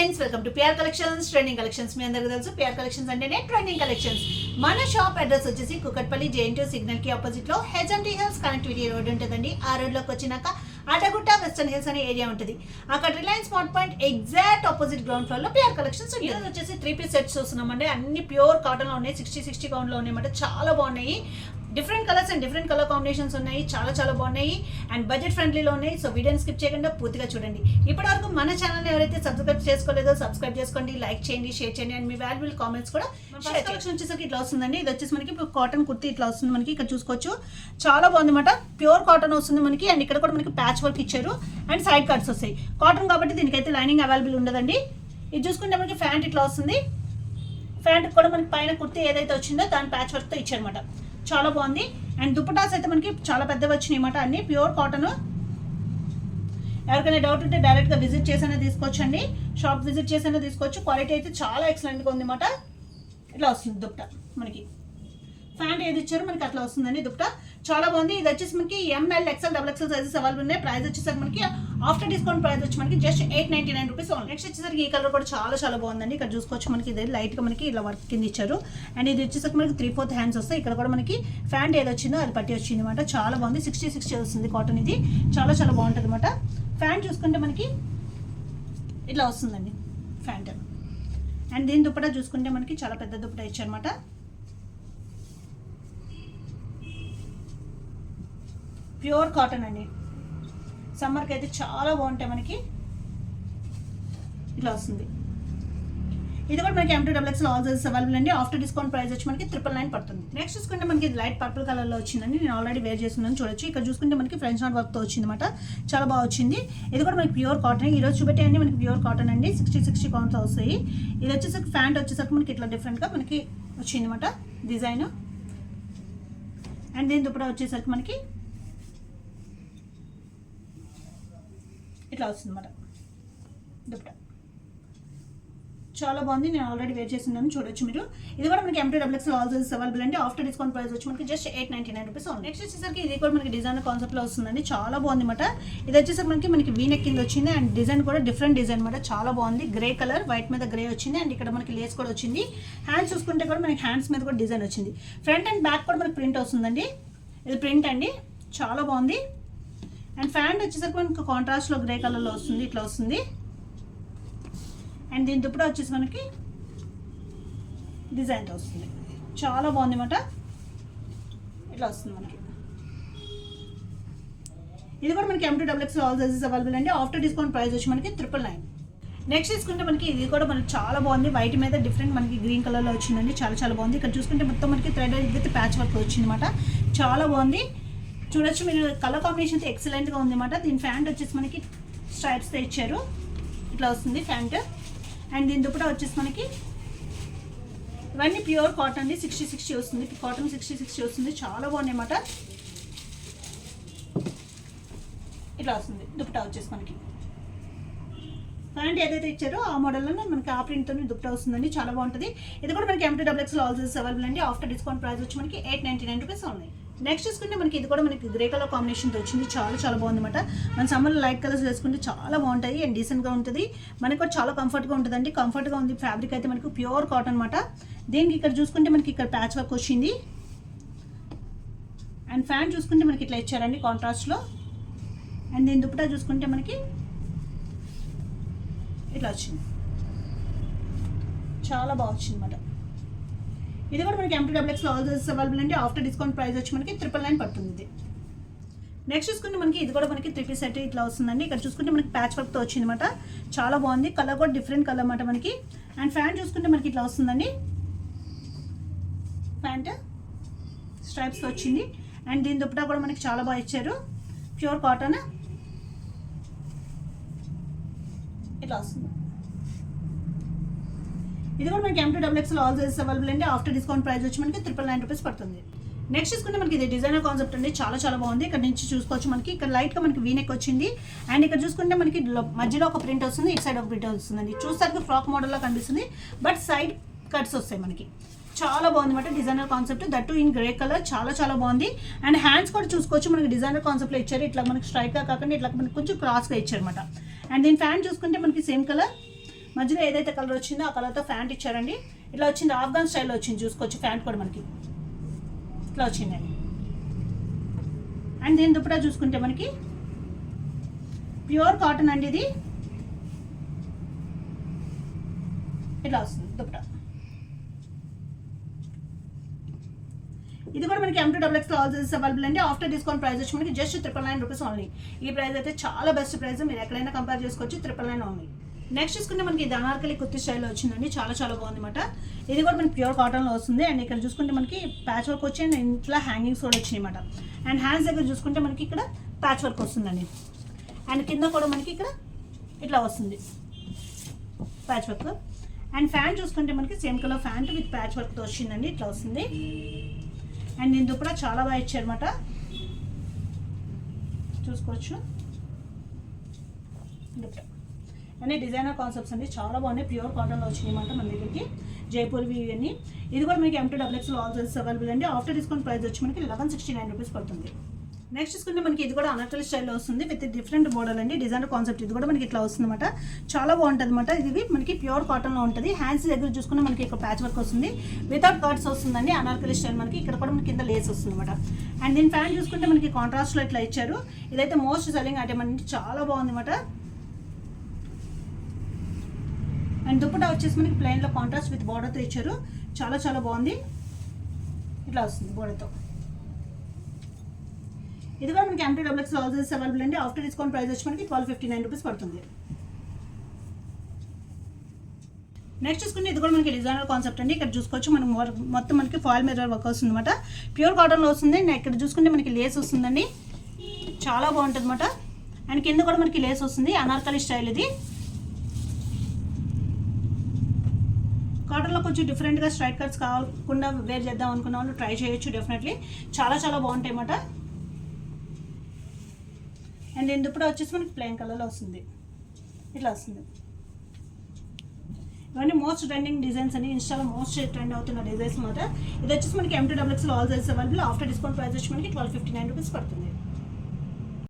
Friends, welcome to PR collections trending collections. మీ అందరికీ తెలుసు పిఆర్ కలెక్షన్స్ అంటేనే ట్రెండింగ్ కలెక్షన్స్. మన షాప్ అడ్రస్ వచ్చేసి కుకట్పల్లి JN2 సిగ్నల్ కి ఆపోజిట్ లో HMT హిల్స్ కనెక్టివిటీ రోడ్ ఉంటుందండి. ఆ రోడ్ లోకి వచ్చినాక అటగుట్ట వెస్టర్న్ హిల్స్ అనే ఏరియా ఉంటుంది. అక్కడ Reliance smart point exact opposite ground floor లో పిఆర్ కలెక్షన్స్ ఉంటుంది. ఈరోజు వచ్చేసి 3 పీస్ సెట్స్ చూస్తున్నామండి. అన్ని ప్యూర్ కాటన్ లో ఉన్నాయి. 60 కౌంట్ లో ఉన్నాయన్నమాట. చాలా బాగున్నాయి. Different colours and different colour combinations ఉన్నాయి. చాలా బాగున్నాయి అండ్ బడ్జెట్ ఫ్రెండ్లీలో ఉన్నాయి. సో వీడియోని స్కిప్ చేయకుండా పూర్తిగా చూడండి. ఇప్పటివరకు మన ఛానల్ ఎవరైతే సబ్స్క్రైబ్ చేసుకోలేదో సబ్స్క్రైబ్ చేసుకోండి, లైక్ చేయండి, షేర్ చేయండి అండ్ మీ వాల్యుబుల్ కామెంట్స్ కూడా ఫస్ట్ కలెక్షన్ వచ్చేసరికి ఇట్లా వస్తుందండి. ఇది వచ్చేసి మనకి కాటన్ కుర్తీ ఇట్లా వస్తుంది. మనకి ఇక్కడ చూసుకోవచ్చు, చాలా బాగుంది అనమాట. ప్యూర్ కాటన్ వస్తుంది మనకి. అండ్ ఇక్కడ కూడా మనకి ప్యాచ్ వర్క్ ఇచ్చారు అండ్ సైడ్ కట్స్ వస్తాయి. కాటన్ కాబట్టి దీనికైతే లైనింగ్ అవైలబుల్ ఉండదండి. ఇది చూసుకుంటే మనకి ప్యాంట్ ఇట్లా వస్తుంది. ప్యాంట్ కూడా మనకి పైన కుర్తీ ఏదైతే వచ్చిందో దాని ప్యాచ్ వర్క్తో ఇచ్చారనమాట. చాలా బాగుంది. అండ్ దుపటాస్ అయితే మనకి చాలా పెద్దవి వచ్చినాయి అన్నమాట. అన్ని ప్యూర్ కాటన్. ఎవరికైనా డౌట్ ఉంటే డైరెక్ట్గా విజిట్ చేసైనా తీసుకోవచ్చండి. షాప్ విజిట్ చేసైనా తీసుకోవచ్చు. క్వాలిటీ అయితే చాలా ఎక్సలెంట్గా ఉంది అన్నమాట. ఇట్లా వస్తుంది దుపటా. మనకి ప్యాంట్ ఏది ఇచ్చారో మనకి అట్లా వస్తుందండి దుపటా. చాలా బాగుంది. ఇది వచ్చేసి మనకి ML, XL, XXL sizes available ఉన్నాయి. ప్రైస్ వచ్చేసరికి మనకి ఆఫ్టర్ డిస్కౌంట్ ప్రైస్ వచ్చి మనకి జస్ట్ 899 రూపీస్ ఓన్లీ. నెక్స్ట్ వచ్చేసరికి ఈ కలర్ కూడా చాలా బాగుందండి. ఇక్కడ చూసుకోవచ్చు, మనకి ఇది లైట్గా మనకి ఇలా వర్క్ కింద ఇచ్చారు. అండ్ ఇది వచ్చేసరికి మనకి 3/4 హ్యాండ్స్ వస్తాయి. ఇక్కడ కూడా మనకి ప్యాంట్ ఏది వచ్చిందో అది పట్టి వచ్చింది అనమాట. చాలా బాగుంది. 60 వస్తుంది కాటన్. ఇది చాలా బాగుంటుంది అనమాట. ప్యాంట్ చూసుకుంటే మనకి ఇట్లా వస్తుందండి ప్యాంట్. అండ్ దీని దుపట్టా చూసుకుంటే మనకి చాలా పెద్ద దుపట్టా ఇచ్చారనమాట. ప్యూర్ కాటన్ అండి. సమ్మర్కి అయితే చాలా బాగుంటాయి. మనకి ఇట్లా వస్తుంది. ఇది కూడా మనకి M2XXL ఆల్ సైజెస్ అవైలబుల్ అండి. ఆఫ్టర్ డిస్కౌంట్ ప్రైస్ వచ్చి మనకి 999 పడుతుంది. నెక్స్ట్ చూసుకుంటే మనకి లైట్ పర్పుల్ కలర్లో వచ్చిందండి. నేను ఆల్రెడీ వేర్ చేస్తున్నాను, చూడొచ్చు. ఇక్కడ చూసుకుంటే మనకి ఫ్రెంచ్ నాట్ వర్క్తో వచ్చింది అనమాట. చాలా బాగా వచ్చింది. ఇది కూడా మనకి ప్యూర్ కాటన్. ఈరోజు చూపెట్టే అన్ని మనకి ప్యూర్ కాటన్ అండి. 60 కౌంట్స్ వస్తాయి. ఇది వచ్చేసరికి ప్యాంట్ వచ్చేసరికి మనకి ఇట్లా డిఫరెంట్గా మనకి వచ్చింది అనమాట డిజైన్. అండ్ దీని దుపట్టా వచ్చేసరికి మనకి ఇట్లా వస్తుంది అన్నమాట దుపట్టా. చాలా బాగుంది. నేను ఆల్రెడీ వేర్ చేస్తున్నాను, చూడొచ్చు మీరు. ఇది కూడా మనకి M2XXL ఆల్ సైజెస్ అవైలబుల్ అండి. ఆఫ్టర్ డిస్కౌంట్ ప్రైస్ వచ్చి మనకి జస్ట్ 899 రూపీస్ ఉంది. నెక్స్ట్ వచ్చేసరికి ఇది కూడా మనకి డిజైన్ కాన్సెప్ట్లో వస్తుందండి. చాలా బాగుంది అనమాట. ఇది వచ్చేసరికి మనకి వీనెక్ కింద వచ్చింది. అండ్ డిజైన్ కూడా డిఫరెంట్ డిజైన్ అనమాట. చాలా బాగుంది. గ్రే కలర్, వైట్ మీద గ్రే వచ్చింది. అండ్ ఇక్కడ మనకి లేస్ కూడా వచ్చింది. హ్యాండ్స్ చూసుకుంటే కూడా మనకి హ్యాండ్స్ మీద కూడా డిజైన్ వచ్చింది. ఫ్రంట్ అండ్ బ్యాక్ కూడా మనకి ప్రింట్ వస్తుందండి. ఇది ప్రింట్ అండి. చాలా బాగుంది. అండ్ ప్యాంట్ వచ్చేసరికి మనకి కాంట్రాస్ట్లో గ్రే కలర్లో వస్తుంది. ఇట్లా వస్తుంది. అండ్ దీని దుపట్టా వచ్చేసి మనకి డిజైన్తో వస్తుంది. చాలా బాగుంది అన్నమాట. ఇట్లా వస్తుంది మనకి. ఇది కూడా మనకి M2XXL ఆల్ సైజెస్ అవైలబుల్ అండి. ఆఫ్టర్ డిస్కౌంట్ ప్రైస్ వచ్చి మనకి 999. నెక్స్ట్ తీసుకుంటే మనకి ఇది కూడా మనకి చాలా బాగుంది. వైట్ మీద డిఫరెంట్ మనకి గ్రీన్ కలర్లో వచ్చిందండి. చాలా బాగుంది. ఇక్కడ చూసుకుంటే మొత్తం మనకి థ్రెడ్ విత్ ప్యాచ్ వర్క్ వచ్చింది అనమాట. చాలా బాగుంది. చూడొచ్చు మీరు. కలర్ కాంబినేషన్ అయితే ఎక్సలెంట్గా ఉంది అనమాట. దీని ప్యాంట్ వచ్చేసి మనకి స్ట్రైప్స్తో ఇచ్చారు. ఇట్లా వస్తుంది ప్యాంట్. అండ్ దీని దుపట్టా వచ్చేసి మనకి ఇవన్నీ ప్యూర్ కాటన్ అండి. 60 వస్తుంది. కాటన్ 60 వస్తుంది. చాలా బాగుంది అనమాట. ఇట్లా వస్తుంది దుపట్టా వచ్చేసి మనకి. ప్యాంట్ ఏదైతే ఇచ్చారో ఆ మోడల్లో మనకి ఆ ప్రింట్తో దుపట్టా వస్తుందండి. చాలా బాగుంటుంది. ఇది కూడా మనకి M2XXL ఆల్ సైజెస్ అవైలబుల్ అండి. ఆఫ్టర్ డిస్కౌంట్ ప్రైస్ వచ్చి మనకి 899 రూపీస్ ఉన్నాయి. నెక్స్ట్ చూసుకుంటే మనకి ఇది కూడా మనకి గ్రే కలర్ కాంబినేషన్తో వచ్చింది. చాలా బాగుంది అనమాట. మన సమ్మర్లో లైట్ కలర్స్ వేసుకుంటే చాలా బాగుంటాయి అండ్ డీసెంట్గా ఉంటుంది. మనకి కూడా చాలా కంఫర్ట్గా ఉంటుందండి. కంఫర్ట్గా ఉంది. ఫ్యాబ్రిక్ అయితే మనకి ప్యూర్ కాటన్ అనమాట. దీనికి ఇక్కడ చూసుకుంటే మనకి ఇక్కడ ప్యాచ్ వర్క్ వచ్చింది. అండ్ ఫ్యాంట్ చూసుకుంటే మనకి ఇట్లా ఇచ్చారండి కాంట్రాస్ట్లో. అండ్ దీని దుపట్టా చూసుకుంటే మనకి ఇట్లా వచ్చింది. చాలా బాగా వచ్చింది అనమాట. ఇది కూడా మనకి M2XXL ఆల్ సైజెస్ అవైలబుల్ అండి. ఆఫ్టర్ డిస్కౌంట్ ప్రైస్ వచ్చి మనకి 999 పడుతుంది. ఇది నెక్స్ట్ చూసుకుంటే మనకి ఇది కూడా మనకి 3 పీస్ సెట్ ఇట్లా వస్తుందండి. ఇక్కడ చూసుకుంటే మనకి ప్యాచ్ వర్క్తో వచ్చింది అనమాట. చాలా బాగుంది. కలర్ కూడా డిఫరెంట్ కలర్ అనమాట మనకి. అండ్ ప్యాంట్ చూసుకుంటే మనకి ఇట్లా వస్తుందండి. ప్యాంట్ స్ట్రైప్స్తో వచ్చింది. అండ్ దీని దుపట్టా కూడా మనకి చాలా బాగా ఇచ్చారు. ప్యూర్ కాటన్ ఇట్లా వస్తుంది. ఇది కూడా మనకి M2XXL ఆల్ సైజెస్ అవైలబుల్ అండి. ఆఫ్టర్ డిస్కౌంట్ ప్రైస్ వచ్చి మనకి 999 రూపీస్ పడుతుంది. నెక్స్ట్ చూసుకుంటే మనకి ఇది డిజైనర్ కాన్సెప్ట్ అండి. చాలా బాగుంది. ఇక్కడ నుంచి చూసుకోవచ్చు మనకి ఇక్కడ లైట్గా మనకి వీనెక్ వచ్చింది. అండ్ ఇక్కడ చూసుకుంటే మనకి మధ్యలో ఒక ప్రింట్ వస్తుంది, ఇటు సైడ్ ఒక ప్రింట్ వస్తుందండి. చూస్తే ఫ్రాక్ మోడల్లో కనిపిస్తుంది, బట్ సైడ్ కట్స్ వస్తాయి మనకి. చాలా బాగుంది అన్నమాట designer concept, that in grey colour. చాలా బాగుంది. అండ్ హ్యాండ్స్ కూడా చూసుకోవచ్చు మనకి డిజైనర్ కాన్సెప్ట్లో ఇచ్చారు. ఇట్లా మనకి స్ట్రైక్గా కాకుండా ఇట్లా మనకి కొంచెం క్రాస్గా ఇచ్చారన్నమాట. అండ్ దీని ప్యాంట్ చూసుకుంటే మనకి సేమ్ కలర్ మధ్యలో ఏదైతే కలర్ వచ్చిందో ఆ కలర్తో ప్యాంట్ ఇచ్చారండి. ఇట్లా వచ్చింది, ఆఫ్ఘన్ స్టైల్లో వచ్చింది, చూసుకోవచ్చు. ప్యాంట్ కూడా మనకి ఇట్లా వచ్చిందండి. అండ్ దీని దుపట్టా చూసుకుంటే మనకి ప్యూర్ కాటన్ అండి, ఇది ఇట్లా వస్తుంది దుపట్టా. ఇది కూడా మనకి M2XX ఆల్ సైజెస్ అవైలబుల్ అండి. ఆఫ్టర్ డిస్కౌంట్ ప్రైస్ వచ్చి మనకి జస్ట్ 999 రూపీస్ ఓన్లీ. ఈ ప్రైస్ అయితే చాలా బెస్ట్ ప్రైస్, మీరు ఎక్కడైనా కంపేర్ చేసుకోవచ్చు. 999 ఓన్లీ. నెక్స్ట్ చూసుకుంటే మనకి ఇది అనార్కలి కుర్తి స్టైల్లో వచ్చిందండి, చాలా చాలా బాగుంది అనమాట. ఇది కూడా మనకి ప్యూర్ కాటన్లో వస్తుంది. అండ్ ఇక్కడ చూసుకుంటే మనకి ప్యాచ్ వర్క్ వచ్చి అండ్ ఇంట్లో హ్యాంగింగ్స్ కూడా వచ్చినాయి అనమాట. అండ్ హ్యాండ్స్ దగ్గర చూసుకుంటే మనకి ఇక్కడ ప్యాచ్ వర్క్ వస్తుందండి. అండ్ కింద కూడా మనకి ఇక్కడ ఇట్లా వస్తుంది ప్యాచ్ వర్క్. అండ్ ఫ్యాంట్ చూసుకుంటే మనకి same colour pant with patch వర్క్తో వచ్చిందండి, ఇట్లా వస్తుంది. అండ్ దీని దుపట్టా చాలా బాగా ఇచ్చారన్నమాట, చూసుకోవచ్చు. దుపట్టా అన్ని డిజైనర్ కాన్సెప్ట్స్ అండి, చాలా బాగున్నాయి. ప్యూర్ కాటన్లో వచ్చినాయి అన్నమాట మన దగ్గరికి, జైపూర్వి ఇవన్నీ. ఇది కూడా మనకి M2XX ఆల్ సైజెస్ అవైలబుల్ అండి. ఆఫ్టర్ డిస్కౌంట్ ప్రైస్ వచ్చి మనకి 1169 రూపీస్ పడుతుంది. నెక్స్ట్ చూసుకుంటే మనకి ఇది కూడా అనార్కలి స్టైల్లో వస్తుంది విత్ డిఫరెంట్ మోడల్ అండి, డిజైనర్ కాన్సెప్ట్. ఇది కూడా మనకి ఇట్లా వస్తుంది అనమాట, చాలా బాగుంటుంది అనమాట. ఇది మనకి ప్యూర్ కాటన్లో ఉంటుంది. హ్యాండ్స్ దగ్గర చూసుకుంటే మనకి ఇక్కడ ప్యాచ్ వర్క్ వస్తుంది, వితౌట్ కట్స్ వస్తుందండి. అనార్కలి స్టైల్ మనకి ఇక్కడ కూడా మనకి కింద లేస్ వస్తుంది అనమాట. అండ్ దీని ఫ్యాంట్ చూసుకుంటే మనకి కాంట్రాస్ట్లో ఇట్లా ఇచ్చారు. ఇదైతే మోస్ట్ సెల్లింగ్ ఐటమ్ అండి, చాలా బాగుంది అనమాట. అండ్ దుపట్టా వచ్చేసి మనకి ప్లెయిన్లో కాంట్రాస్ట్ విత్ బోర్డర్తో ఇచ్చారు, చాలా చాలా బాగుంది. ఇట్లా వస్తుంది బోర్డర్తో. ఇది కూడా మనకి M2XX ఆల్ సైజెస్ అవైలబుల్ అండి. ఆఫ్టర్ డిస్కౌంట్ ప్రైస్ వచ్చి మనకి 1259 రూపీస్ పడుతుంది. నెక్స్ట్ చూసుకుంటే ఇది కూడా మనకి డిజైనర్ కాన్సెప్ట్ అండి. ఇక్కడ చూసుకోవచ్చు మనం మొత్తం మనకి ఫాయిల్ మిర్రర్ వర్క్ వస్తుంది అనమాట, ప్యూర్ కాటన్లో వస్తుంది. అండ్ ఇక్కడ చూసుకుంటే మనకి లేస్ వస్తుందండి, చాలా బాగుంటుంది అనమాట. అండ్ కింద కూడా మనకి లేస్ వస్తుంది, అనార్కలి స్టైల్. ఇది కాటన్లో కొంచెం డిఫరెంట్గా స్ట్రైట్ కట్స్ కాకుండా వేర్ చేద్దాం అనుకున్న వాళ్ళు ట్రై చేయొచ్చు, డెఫినెట్లీ చాలా చాలా బాగుంటాయి అన్నమాట. అండ్ దీని దుపట్టా వచ్చేసి మనకి ప్లెయిన్ కలర్లో వస్తుంది, ఇట్లా వస్తుంది. ఇవన్నీ మోస్ట్ ట్రెండింగ్ డిజైన్స్ అని, ఇన్స్టాలో మోస్ట్ ట్రెండ్ అవుతున్న డిజైన్స్ అన్నమాట. ఇది వచ్చేసి మనకి M2XX all sizes available. After discount price వచ్చి మనకి 1259 రూపీస్ పడుతుంది.